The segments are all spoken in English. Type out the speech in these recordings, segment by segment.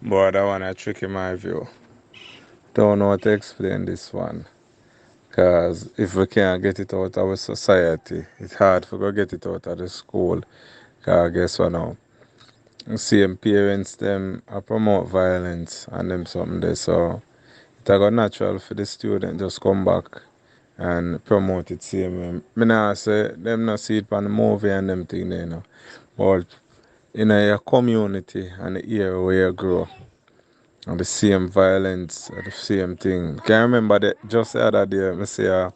But that one a trick in my view. Don't know how to explain this one. Because if we can't get it out of our society, it's hard for go get it out of the school. Because guess what now? Same parents them promote violence and them something there. So it's a natural for the student just come back and promote it same way. Me nah say them not see it on the movie and them thing there, you know. But in your community and the area where you grow, and the same violence, the same thing. Can you remember that just the other day, I say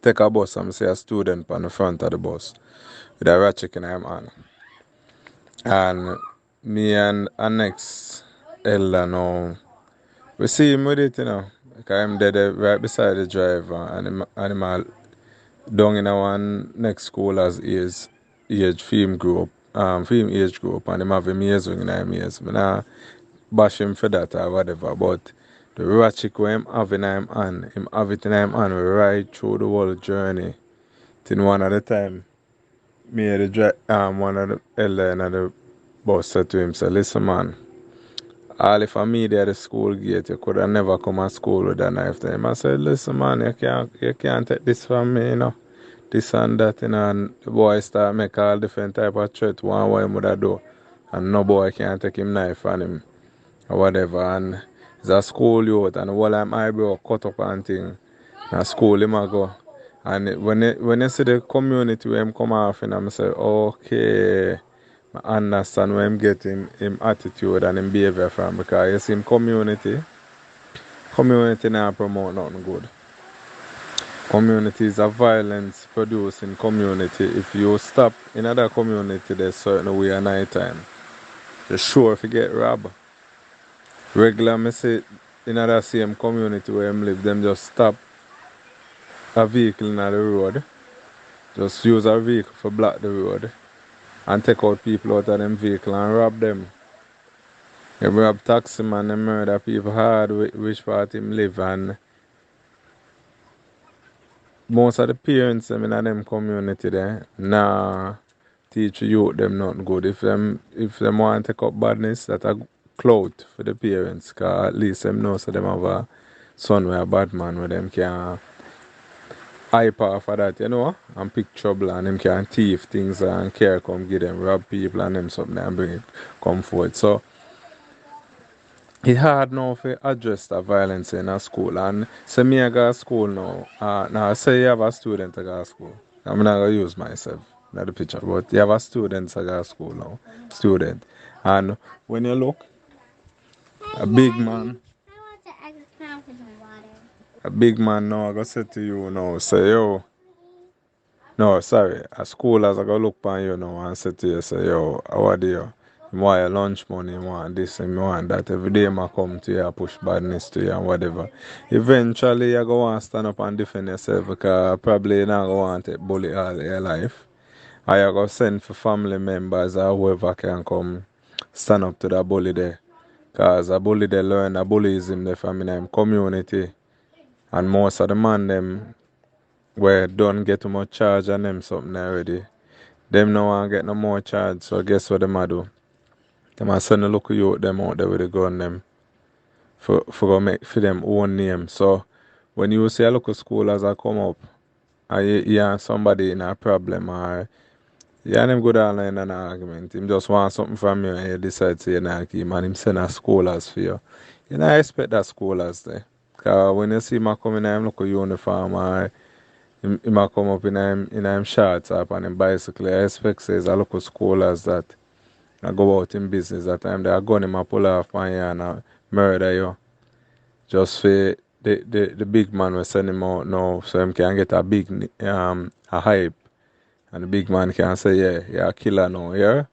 take a bus and I see a student on the front of the bus with a ratchet in him hand. And me and our next elder now, we see him with it, you know. Because I'm there right beside the driver and him all down in one next school as age film group, film age group, and him have a maze ring in him maze. I nah bash him for that or whatever, but the ratchet where him have in him hand, him have it in him hand right through the whole journey. Till one at a time, me and one of the elder in the bus said to him, say, listen man, all if I me there at the school gate, you could have never come to school with a knife to him. I said, listen man, you can't take this from me, you know. This and that, you know, and the boy start make all different type of threat, one way would do. And no boy can take him knife on him or whatever. And it's a school youth and all I'm eyebrow cut up and thing. And school him a go. And when you see the community where him come off and I say, okay, I understand where him get him attitude and him behavior from, because you see him community now promote nothing good. Community is a violence producing community. If you stop in other community, there's certain way at night time. You're sure if you get robbed. Regular me say in that same community where him live, them just stop a vehicle in the road. Just use a vehicle for block the road and take out people out of them vehicle and rob them. They rob taxi man and murder people hard which part him live, and most of the parents them in them community there teach youth them nothing good. If them want to take up badness, that a clout for the parents, cause at least them know so them have a son with a bad man where them can hype off of that, you know, and pick trouble and them can thief things and care come give them, rob people and them something and bring it come forward. So it's hard now to address the violence in a school. And say me I go to school now. Now say you have a student I go to school. I'm not gonna use myself, not the picture, but you have a student I go to school now. Student. And when you look, a big man, a big man now I go say to you now, say yo, no, sorry, a school as I go look upon you now and say to you, say yo, how are you? You want your lunch money, you want this and you want that. Every day I come to you, I push badness to you and whatever. Eventually you go want to stand up and defend yourself, because probably you not go want to bully all your life. Or you go send for family members or whoever can come stand up to the bully there. Because a bully they learn a bullyism there from in them community. And most of the man them where don't get too much charge on them something already. Them no want get no more charge, so guess what them a do? Them a send a look you them out there with the gun them for go make for them own name. So when you see a local school as I come up and you have somebody in a problem, or you and them go down in an argument, him just want something from you and you decide to you not keep him and him send a scholars for you. You not expect that scholars there. Cause when you see him a come in him local uniform, or he might come up in him shorts up on him bicycle, I expect says a local scholars that I go out in business that time. They are gun him a pull off on you and murder you. Just for the big man will send him out now so him can get a big a hype. And the big man can say, yeah, you're a killer now, yeah?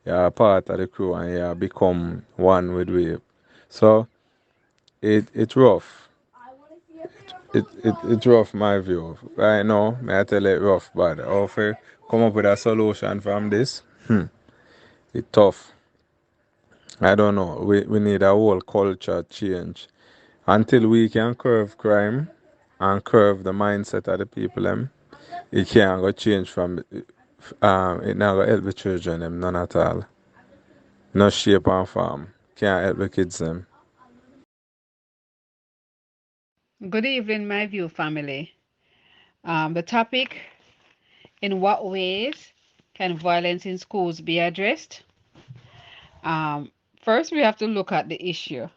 You're a part of the crew and you become one with we. So it's rough. It's rough my view. Right now, may I tell you it rough, but how to come up with a solution from this? It's tough. I don't know. We need a whole culture change. Until we can curve crime and curve the mindset of the people them, it can't go change from it not go help the children them none at all. No shape and form. can't help the kids them. Good evening, my view family. The topic: in what ways can violence in schools be addressed? Um, First, we have to look at the issue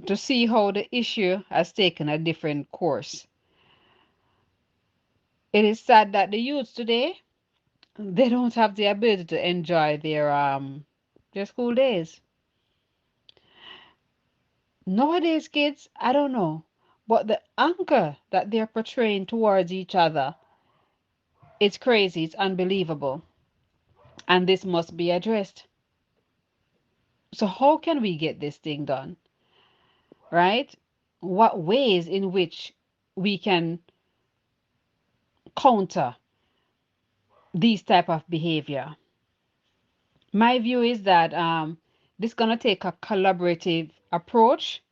to see how the issue has taken a different course. It is sad that the youths today they don't have the ability to enjoy their school days. Nowadays, kids, I don't know, but the anger that they're portraying towards each other, it's crazy, it's unbelievable, and this must be addressed. So how can we get this thing done, right? What ways in which we can counter these type of behavior? My view is that this is gonna take a collaborative approach,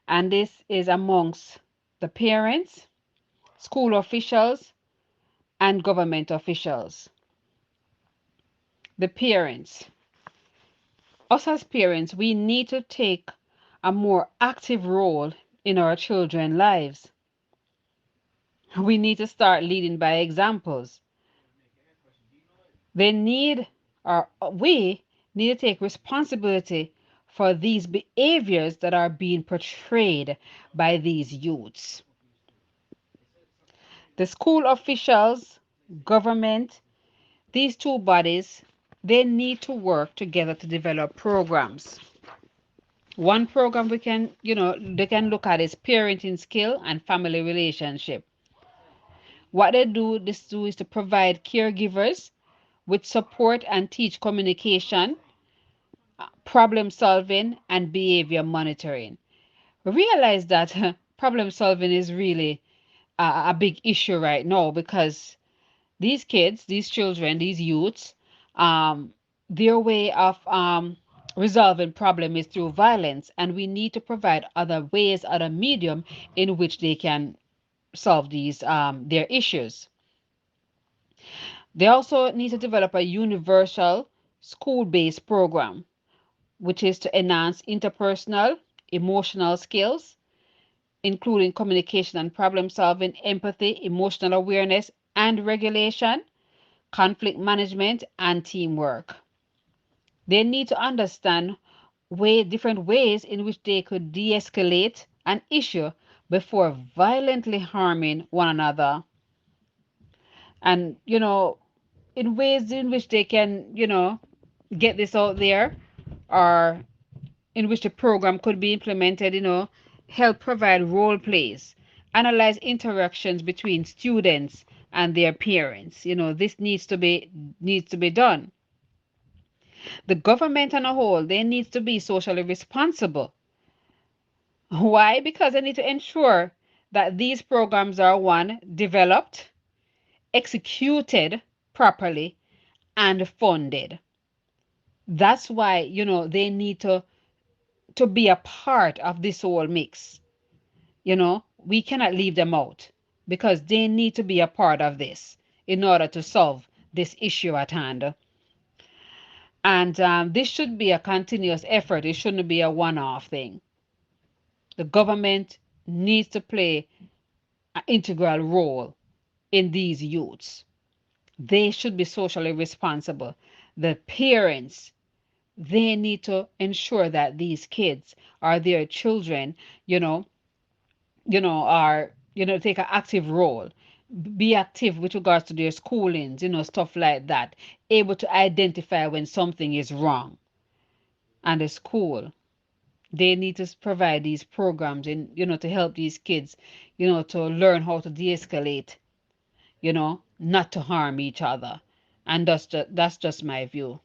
and this is amongst the parents, school officials, and government officials. The parents, us as parents, we need to take a more active role in our children's lives. We need to start leading by examples. They need, or we need to take responsibility for these behaviors that are being portrayed by these youths. The school officials, government, these two bodies, they need to work together to develop programs. One program we can, they can look at is parenting skill and family relationship. What this do is to provide caregivers with support and teach communication, problem solving, and behavior monitoring. Realize that problem solving is really a big issue right now because these kids, these children, these youths, um, their way of resolving problem is through violence, and we need to provide other ways, other medium in which they can solve these their issues. They also need to develop a universal school-based program, which is to enhance interpersonal, emotional skills, including communication and problem solving, empathy, emotional awareness and regulation, conflict management, and teamwork. They need to understand different ways in which they could de escalate an issue before violently harming one another. And, in ways in which they can, get this out there, or in which the program could be implemented, help provide role plays, analyze interactions between students and their parents. This needs to be done. The government on a whole, they need to be socially responsible. Why? Because they need to ensure that these programs are one developed, executed properly, and funded. That's why, they need to be a part of this whole mix. We cannot leave them out because they need to be a part of this in order to solve this issue at hand. And this should be a continuous effort. It shouldn't be a one-off thing. The government needs to play an integral role in these youths. They should be socially responsible. The parents, they need to ensure that these kids or their children, you know, are, take an active role. Be active with regards to their schoolings, stuff like that. Able to identify when something is wrong. And the school, they need to provide these programs and, to help these kids, to learn how to de-escalate, not to harm each other. And that's just my view.